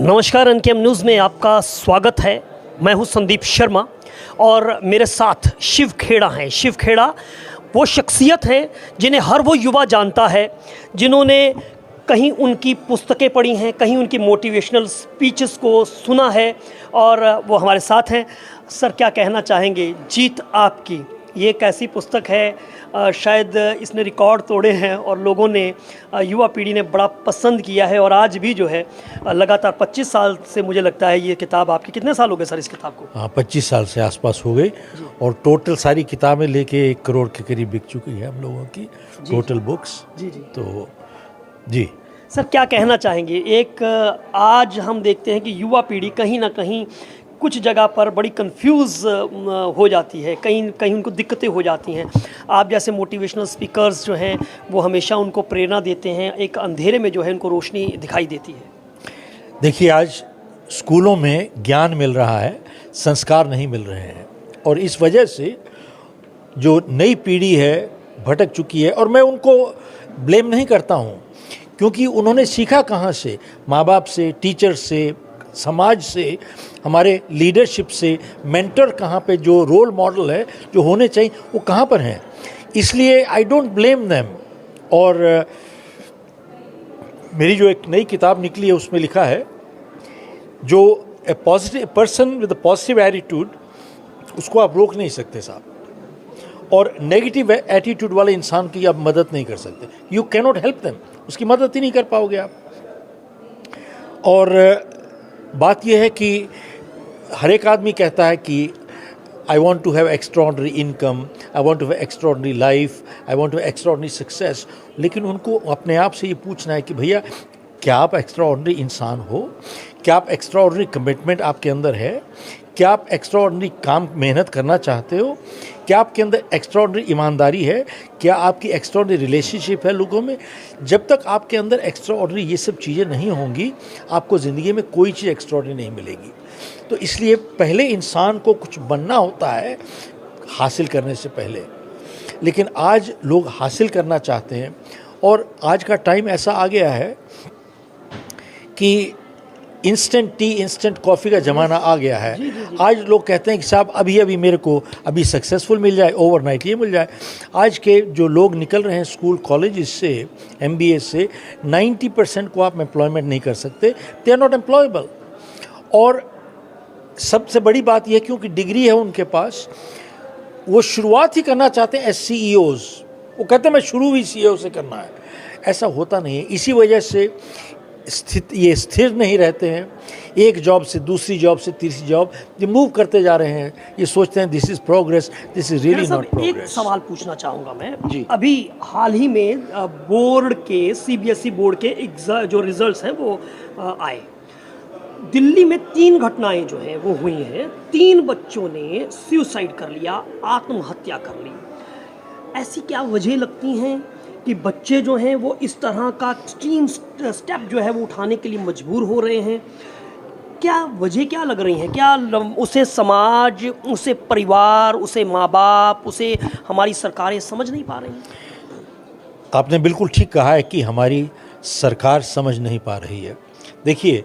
नमस्कार, एनकेएम न्यूज़ में आपका स्वागत है। मैं हूं संदीप शर्मा और मेरे साथ शिव खेड़ा हैं। शिव खेड़ा वो शख्सियत हैं जिन्हें हर वो युवा जानता है, जिन्होंने कहीं उनकी पुस्तकें पढ़ी हैं, कहीं उनकी मोटिवेशनल स्पीचेस को सुना है और वो हमारे साथ हैं। सर, क्या कहना चाहेंगे? जीत आपकी, ये एक ऐसी पुस्तक है, शायद इसने रिकॉर्ड तोड़े हैं और लोगों ने, युवा पीढ़ी ने बड़ा पसंद किया है और आज भी जो है लगातार 25 साल से, मुझे लगता है ये किताब आपकी, कितने साल हो गए सर इस किताब को? हाँ, 25 साल से आसपास हो गई और टोटल सारी किताबें लेके 1 करोड़ के करीब बिक चुकी है हम लोगों की टोटल बुक्स। जी। तो जी सर, क्या कहना चाहेंगे? एक आज हम देखते हैं कि युवा पीढ़ी कहीं ना कहीं कुछ जगह पर बड़ी कंफ्यूज हो जाती है, कहीं कहीं उनको दिक्कतें हो जाती हैं। आप जैसे मोटिवेशनल स्पीकर्स जो हैं वो हमेशा उनको प्रेरणा देते हैं, एक अंधेरे में जो है उनको रोशनी दिखाई देती है। देखिए, आज स्कूलों में ज्ञान मिल रहा है, संस्कार नहीं मिल रहे हैं और इस वजह से जो नई पीढ़ी है भटक चुकी है। और मैं उनको ब्लेम नहीं करता हूँ, क्योंकि उन्होंने सीखा कहाँ से? माँ बाप से, टीचर से, समाज से, हमारे लीडरशिप से। मेंटर कहाँ पे, जो रोल मॉडल है जो होने चाहिए वो कहाँ पर हैं? इसलिए आई डोंट ब्लेम देम। और मेरी जो एक नई किताब निकली है उसमें लिखा है, जो a positive person with a positive attitude, उसको आप रोक नहीं सकते साहब, और नेगेटिव एटीट्यूड वाले इंसान की आप मदद नहीं कर सकते। You can not help them, उसकी मदद ही नहीं कर पाओगे आप। और बात यह है कि हर एक आदमी कहता है कि I want to have extraordinary income, I want to have extraordinary life, I want to have extraordinary success. लेकिन उनको अपने आप से ये पूछना है कि भैया, क्या आप एक्स्ट्राऑर्डिनरी इंसान हो? क्या आप एक्स्ट्राऑर्डिनरी कमिटमेंट आपके अंदर है? क्या आप एक्स्ट्राऑर्डिनरी काम मेहनत करना चाहते हो? क्या आपके अंदर एक्स्ट्राऑर्डिनरी ईमानदारी है? क्या आपकी एक्स्ट्राऑर्डिनरी रिलेशनशिप है लोगों में? जब तक आपके अंदर एक्स्ट्राऑर्डिनरी ये सब चीज़ें नहीं होंगी, आपको ज़िंदगी में कोई चीज़ एक्स्ट्राऑर्डिनरी नहीं मिलेगी। तो इसलिए पहले इंसान को कुछ बनना होता है हासिल करने से पहले। लेकिन आज लोग हासिल करना चाहते हैं और आज का टाइम ऐसा आ गया है कि इंस्टेंट टी, इंस्टेंट कॉफ़ी का ज़माना आ गया है। जी। आज लोग कहते हैं कि साहब अभी मेरे को अभी सक्सेसफुल मिल जाए, ओवरनाइट ये मिल जाए। आज के जो लोग निकल रहे हैं स्कूल कॉलेज से, MBA से, 90% को आप एम्प्लॉयमेंट नहीं कर सकते। They are not employable. और सबसे बड़ी बात यह, क्योंकि डिग्री है उनके पास, वो शुरुआत ही करना चाहते हैं एज CEOs। वो कहते हैं मैं शुरू भी CEO से करना है। ऐसा होता नहीं है। इसी वजह से ये स्थिर नहीं रहते हैं। एक जॉब से दूसरी जॉब से तीसरी जॉब ये मूव करते जा रहे हैं। ये सोचते हैं this is progress, this is really not progress. एक सवाल पूछना चाहूँगा मैं जी। अभी हाल ही में बोर्ड के, CBSE बोर्ड के जो रिजल्ट्स हैं वो आए। दिल्ली में 3 घटनाएं जो हैं वो हुई हैं। 3 बच्चों ने सुसाइड कर लिया, आत्महत्या कर ली। ऐसी क्या वजह लगती हैं कि बच्चे जो हैं वो इस तरह का एक्सट्रीम स्टेप जो है वो उठाने के लिए मजबूर हो रहे हैं? क्या वजह क्या लग रही हैं? क्या उसे समाज, उसे परिवार, उसे माँ बाप, उसे हमारी सरकारें समझ नहीं पा रही हैं? आपने बिल्कुल ठीक कहा है कि हमारी सरकार समझ नहीं पा रही है। देखिए,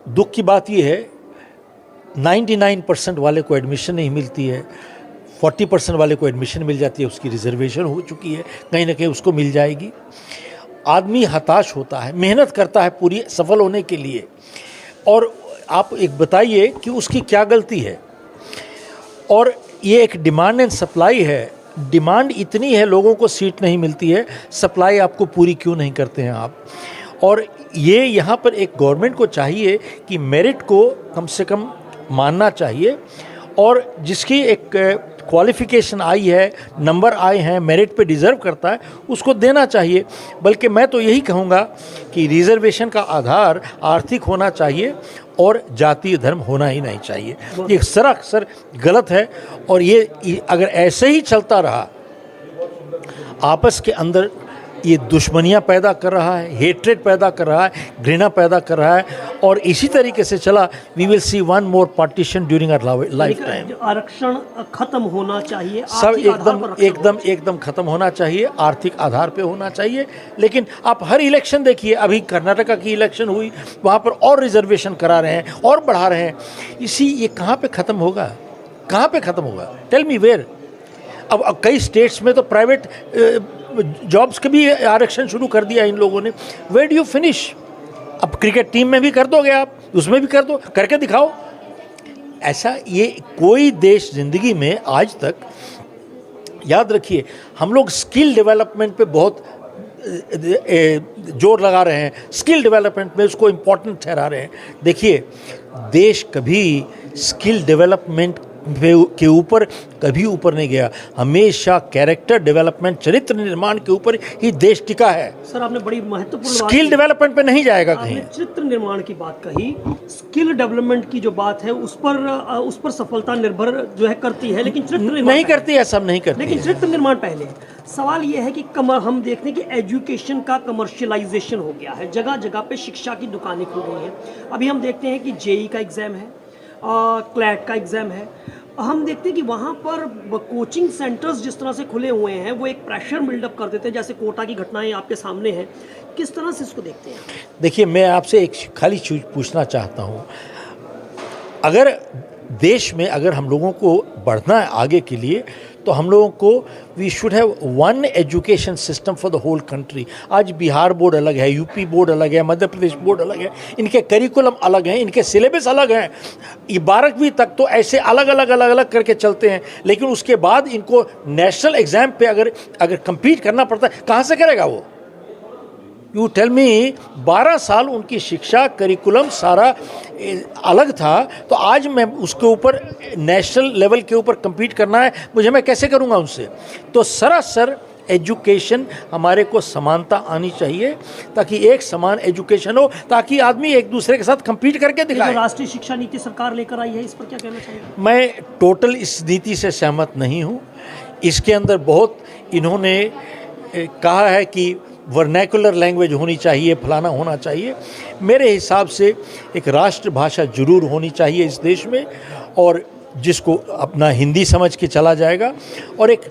दुख की बात यह है 99% वाले को एडमिशन नहीं मिलती है, 40% वाले को एडमिशन मिल जाती है, उसकी रिजर्वेशन हो चुकी है, कहीं ना कहीं उसको मिल जाएगी। आदमी हताश होता है, मेहनत करता है पूरी सफल होने के लिए, और आप एक बताइए कि उसकी क्या गलती है? और ये एक डिमांड एंड सप्लाई है। डिमांड इतनी है, लोगों को सीट नहीं मिलती है, सप्लाई आपको पूरी क्यों नहीं करते हैं आप? और ये यहाँ पर एक गवर्नमेंट को चाहिए कि मेरिट को कम से कम मानना चाहिए, और जिसकी एक क्वालिफ़िकेशन आई है, नंबर आए हैं, मेरिट पे डिज़र्व करता है, उसको देना चाहिए। बल्कि मैं तो यही कहूँगा कि रिज़र्वेशन का आधार आर्थिक होना चाहिए और जातीय धर्म होना ही नहीं चाहिए। ये सरासर गलत है। और ये अगर ऐसे ही चलता रहा, आपस के अंदर ये दुश्मनियां पैदा कर रहा है, हेट्रेड पैदा कर रहा है, घृणा पैदा कर रहा है, और इसी तरीके से चला we will see one more partition during our lifetime. आरक्षण खत्म होना चाहिए, सब आर्थिक आधार एकदम पर आरक्षण एकदम एकदम खत्म होना चाहिए, आर्थिक आधार पे होना चाहिए। लेकिन आप हर इलेक्शन देखिए, अभी कर्नाटका की इलेक्शन हुई, वहाँ पर और रिजर्वेशन करा रहे हैं और बढ़ा रहे हैं। ये कहाँ पे ख़त्म होगा, कहाँ पे ख़त्म होगा? Tell me where. अब कई स्टेट्स में तो प्राइवेट जॉब्स के भी आरक्षण शुरू कर दिया इन लोगों ने। Where do you finish? अब क्रिकेट टीम में भी कर दोगे आप, उसमें भी कर दो, करके दिखाओ। ऐसा ये कोई देश ज़िंदगी में आज तक, याद रखिए, हम लोग स्किल डेवलपमेंट पे बहुत जोर लगा रहे हैं, स्किल डेवलपमेंट में उसको इम्पोर्टेंट ठहरा रहे हैं। देखिए, देश कभी स्किल डेवलपमेंट के ऊपर कभी ऊपर नहीं गया, हमेशा कैरेक्टर डेवलपमेंट, चरित्र निर्माण के ऊपर ही देश टिका है। सर, आपने बड़ी महत्वपूर्ण स्किल डेवलपमेंट पे नहीं जाएगा कहीं। आपने चरित्र निर्माण की बात कही, स्किल डेवलपमेंट की जो बात है उस पर सफलता निर्भर जो है करती है, लेकिन चरित्र निर्माण नहीं करती है, सब नहीं करती। लेकिन चरित्र निर्माण पहले। सवाल यह है कि हम देखते हैं कि एजुकेशन का कमर्शियलाइजेशन हो गया है, जगह जगह पे शिक्षा की दुकानें खुल गई हैं। अभी हम देखते हैं कि जेई का एग्ज़ाम है, क्लैट का एग्ज़ाम है। हम देखते हैं कि वहाँ पर कोचिंग सेंटर्स जिस तरह से खुले हुए हैं, वो एक प्रेशर बिल्डअप कर देते हैं, जैसे कोटा की घटनाएं आपके सामने हैं। किस तरह से इसको देखते हैं? देखिए, मैं आपसे एक खाली चीज़ पूछना चाहता हूँ। अगर देश में अगर हम लोगों को बढ़ना है आगे के लिए, तो हम लोगों को we should have one education system for the whole country. आज बिहार बोर्ड अलग है, यूपी बोर्ड अलग है, मध्य प्रदेश बोर्ड अलग है, इनके करिकुलम अलग हैं, इनके सिलेबस अलग हैं। ये 12वीं तक तो ऐसे अलग अलग करके चलते हैं, लेकिन उसके बाद इनको नेशनल एग्ज़ाम पे अगर compete करना पड़ता है, कहाँ से करेगा वो? You tell me. 12 साल उनकी शिक्षा करिकुलम सारा अलग था, तो आज मैं उसके ऊपर नेशनल लेवल के ऊपर compete करना है मुझे, मैं कैसे करूँगा उनसे? तो सरासर एजुकेशन हमारे को समानता आनी चाहिए, ताकि एक समान एजुकेशन हो, ताकि आदमी एक दूसरे के साथ compete करके दिखाए। राष्ट्रीय शिक्षा नीति सरकार लेकर आई है, इस पर क्या कहना चाहिए? मैं टोटल इस नीति से सहमत नहीं हूँ। इसके अंदर बहुत इन्होंने कहा है कि वर्नैकुलर लैंग्वेज होनी चाहिए, फलाना होना चाहिए। मेरे हिसाब से एक राष्ट्रभाषा जरूर होनी चाहिए इस देश में, और जिसको अपना हिंदी समझ के चला जाएगा, और एक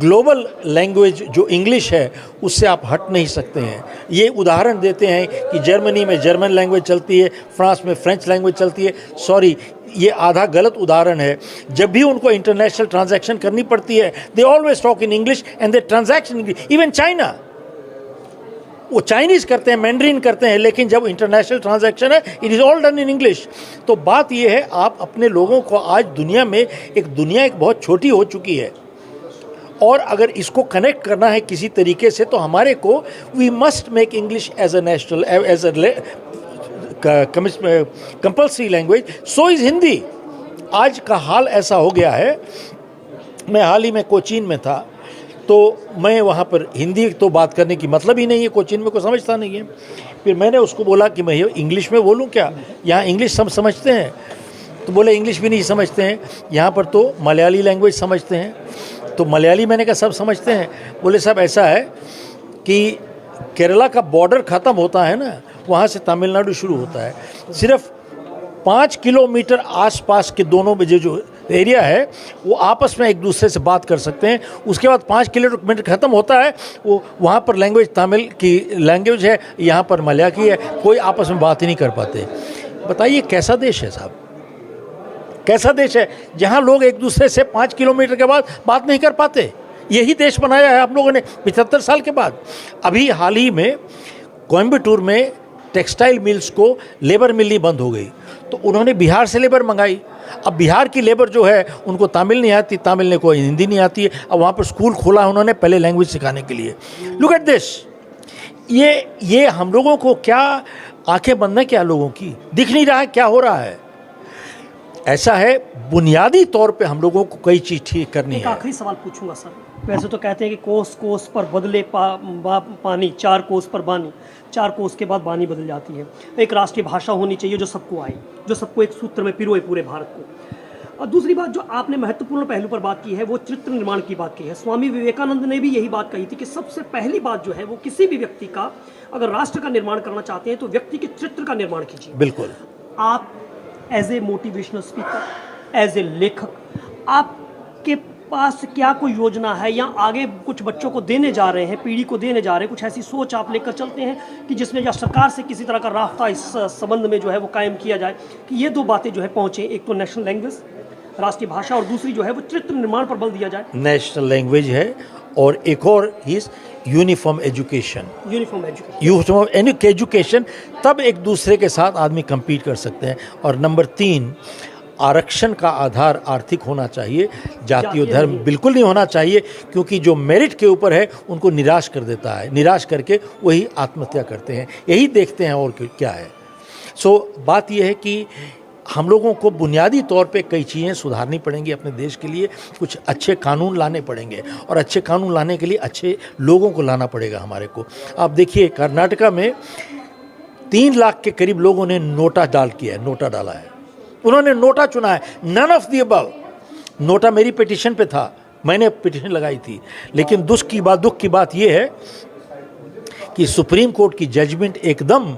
ग्लोबल लैंग्वेज जो इंग्लिश है उससे आप हट नहीं सकते हैं। ये उदाहरण देते हैं कि जर्मनी में जर्मन लैंग्वेज चलती है, फ्रांस में फ्रेंच लैंग्वेज चलती है। सॉरी, ये आधा गलत उदाहरण है। जब भी उनको इंटरनेशनल ट्रांजैक्शन करनी पड़ती है, they always talk in English and they transact in English. Even China, वो चाइनीज़ करते हैं, मैंड्रीन करते हैं, लेकिन जब इंटरनेशनल ट्रांजैक्शन है, it is all done in English. तो बात ये है, आप अपने लोगों को आज दुनिया में दुनिया एक बहुत छोटी हो चुकी है, और अगर इसको कनेक्ट करना है किसी तरीके से, तो हमारे को we must make English as a national, as a compulsory language. So is Hindi. आज का हाल ऐसा हो गया है, मैं हाल ही में कोचीन में था, तो मैं वहाँ पर हिंदी तो बात करने की मतलब ही नहीं है, कोचीन में कोई समझता नहीं है। फिर मैंने उसको बोला कि मैं इंग्लिश में बोलूँ क्या? यहाँ इंग्लिश सब समझते हैं? तो बोले इंग्लिश भी नहीं समझते हैं, यहाँ पर तो मलयाली लैंग्वेज समझते हैं। तो मलयाली, मैंने कहा सब समझते हैं? बोले साहब ऐसा है कि केरला का बॉर्डर ख़त्म होता है ना, वहाँ से तमिलनाडु शुरू होता है। सिर्फ 5 किलोमीटर आसपास के दोनों बजे जो एरिया है, वो आपस में एक दूसरे से बात कर सकते हैं। उसके बाद 5 किलोमीटर ख़त्म होता है, वो वहाँ पर लैंग्वेज तमिल की लैंग्वेज है, यहाँ पर मलया की है, कोई आपस में बात ही नहीं कर पाते। बताइए कैसा देश है साहब, कैसा देश है जहाँ लोग एक दूसरे से 5 किलोमीटर के बाद बात नहीं कर पाते? यही देश बनाया है आप लोगों ने 75 साल के बाद। अभी हाल ही में कोयम्बटूर में टेक्सटाइल मिल्स को लेबर मिलनी बंद हो गई, तो उन्होंने बिहार से लेबर मंगाई। अब बिहार की लेबर जो है उनको तमिल नहीं आती, तमिल ने कोई हिंदी नहीं आती है। अब वहाँ पर स्कूल खोला है उन्होंने पहले लैंग्वेज सिखाने के लिए। Look at this. ये हम लोगों को क्या आंखें बंद है क्या लोगों की? दिख नहीं रहा है क्या हो रहा है? ऐसा है, बुनियादी तौर पे हम लोगों को कई चीज़ ठीक करनी है। आखिरी सवाल पूछूंगा सर। वैसे तो कहते हैं कि कोस कोस पर बदले पानी, 4 कोस पर बानी, 4 कोस के बाद बानी बदल जाती है। एक राष्ट्रीय भाषा होनी चाहिए जो सबको आए, जो सबको एक सूत्र में पिरोए पूरे भारत को। और दूसरी बात जो आपने महत्वपूर्ण पहलू पर बात की है वो चरित्र निर्माण की बात की है। स्वामी विवेकानंद ने भी यही बात कही थी कि सबसे पहली बात जो है वो किसी भी व्यक्ति का अगर राष्ट्र का निर्माण करना चाहते हैं तो व्यक्ति के चरित्र का निर्माण कीजिए। बिल्कुल। आप as a motivational speaker, as a लेखक, आपके पास क्या कोई योजना है या आगे कुछ बच्चों को देने जा रहे हैं, पीढ़ी को देने जा रहे हैं, कुछ ऐसी सोच आप लेकर चलते हैं कि जिसमें या सरकार से किसी तरह का रास्ता इस संबंध में जो है वो कायम किया जाए कि ये दो बातें जो है पहुँचे, एक तो नेशनल लैंग्वेज, राष्ट्रीय भाषा, और दूसरी जो है वो चरित्र निर्माण पर बल दिया जाए। नेशनल लैंग्वेज है और एक और is uniform education. Uniform education, तब एक दूसरे के साथ आदमी compete कर सकते हैं। और नंबर 3, आरक्षण का आधार आर्थिक होना चाहिए, जातीय धर्म बिल्कुल नहीं होना चाहिए, क्योंकि जो मेरिट के ऊपर है उनको निराश कर देता है, निराश करके वही आत्महत्या करते हैं। यही देखते हैं और क्या है। बात यह है कि हम लोगों को बुनियादी तौर पे कई चीज़ें सुधारनी पड़ेंगी अपने देश के लिए, कुछ अच्छे कानून लाने पड़ेंगे, और अच्छे कानून लाने के लिए अच्छे लोगों को लाना पड़ेगा हमारे को। आप देखिए कर्नाटका में 3 लाख के करीब लोगों ने नोटा डाला है, उन्होंने नोटा चुना है। None of the above. NOTA मेरी पिटीशन पे था, मैंने पिटीशन लगाई थी, लेकिन दुख की बात यह है कि सुप्रीम कोर्ट की जजमेंट एकदम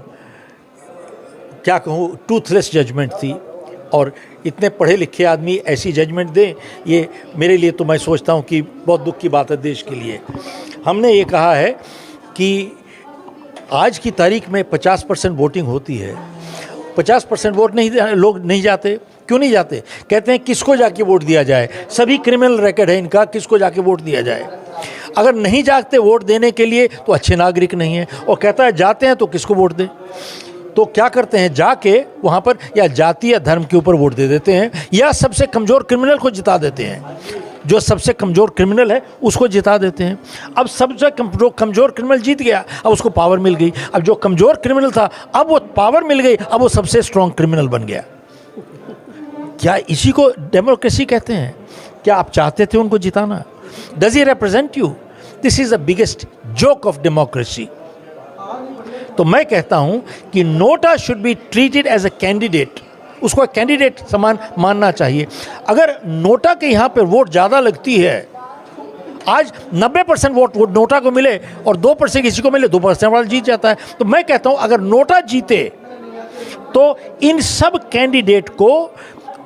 क्या कहूँ टूथलेस जजमेंट थी, और इतने पढ़े लिखे आदमी ऐसी जजमेंट दें, ये मेरे लिए तो मैं सोचता हूँ कि बहुत दुख की बात है देश के लिए। हमने ये कहा है कि आज की तारीख में 50% वोटिंग होती है, 50% वोट लोग नहीं जाते। क्यों नहीं जाते? कहते हैं किसको जाके वोट दिया जाए, सभी क्रिमिनल रिकॉर्ड है इनका, किसको जाके वोट दिया जाए। अगर नहीं जाते वोट देने के लिए तो अच्छे नागरिक नहीं हैं, और कहता है जाते हैं तो किसको वोट दें। तो क्या करते हैं, जाके वहाँ पर या जाति या धर्म के ऊपर वोट दे देते हैं, या सबसे कमज़ोर क्रिमिनल को जिता देते हैं। जो सबसे कमज़ोर क्रिमिनल है उसको जिता देते हैं। अब सबसे कमज़ोर क्रिमिनल जीत गया, अब उसको पावर मिल गई। अब जो कमज़ोर क्रिमिनल था, अब वो पावर मिल गई, अब वो सबसे स्ट्रॉन्ग क्रिमिनल बन गया। क्या इसी को डेमोक्रेसी कहते हैं? क्या आप चाहते थे उनको जिताना? Does he represent you? This is the biggest joke of democracy. तो मैं कहता हूं कि NOTA should be treated as a candidate, उसको कैंडिडेट समान मानना चाहिए। अगर नोटा के यहाँ पर वोट ज़्यादा लगती है, आज 90% वोट नोटा को मिले और 2% किसी को मिले, 2% वाला जीत जाता है। तो मैं कहता हूं अगर नोटा जीते तो इन सब कैंडिडेट को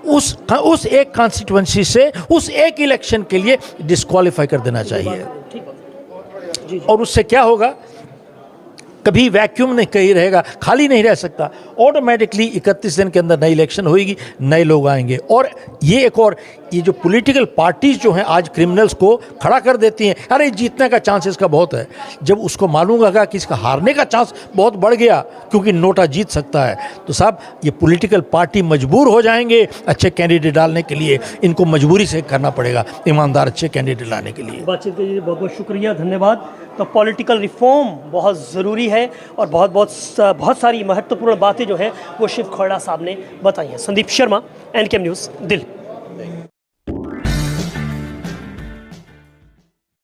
उस एक कॉन्स्टिट्यूएंसी से, उस एक इलेक्शन के लिए डिस्क्वालीफाई कर देना चाहिए। और उससे क्या होगा, कभी वैक्यूम नहीं कहीं रहेगा, खाली नहीं रह सकता। ऑटोमेटिकली 31 दिन के अंदर नई इलेक्शन होगी, नए लोग आएंगे। और ये जो पॉलिटिकल पार्टीज जो हैं आज क्रिमिनल्स को खड़ा कर देती हैं, अरे जीतने का चांस इसका बहुत है। जब उसको मालूम होगा कि इसका हारने का चांस बहुत बढ़ गया क्योंकि नोटा जीत सकता है, तो साहब ये पॉलिटिकल पार्टी मजबूर हो जाएंगे अच्छे कैंडिडेट डालने के लिए। इनको मजबूरी से करना पड़ेगा ईमानदार अच्छे कैंडिडेट लाने के लिए। बातचीत के लिए बहुत बहुत शुक्रिया, धन्यवाद। तो पॉलिटिकल रिफॉर्म बहुत ज़रूरी है और बहुत सारी महत्वपूर्ण बातें जो है वो शिव खेड़ा साहब ने बताई हैं। Sandeep Sharma, NKM news, Delhi.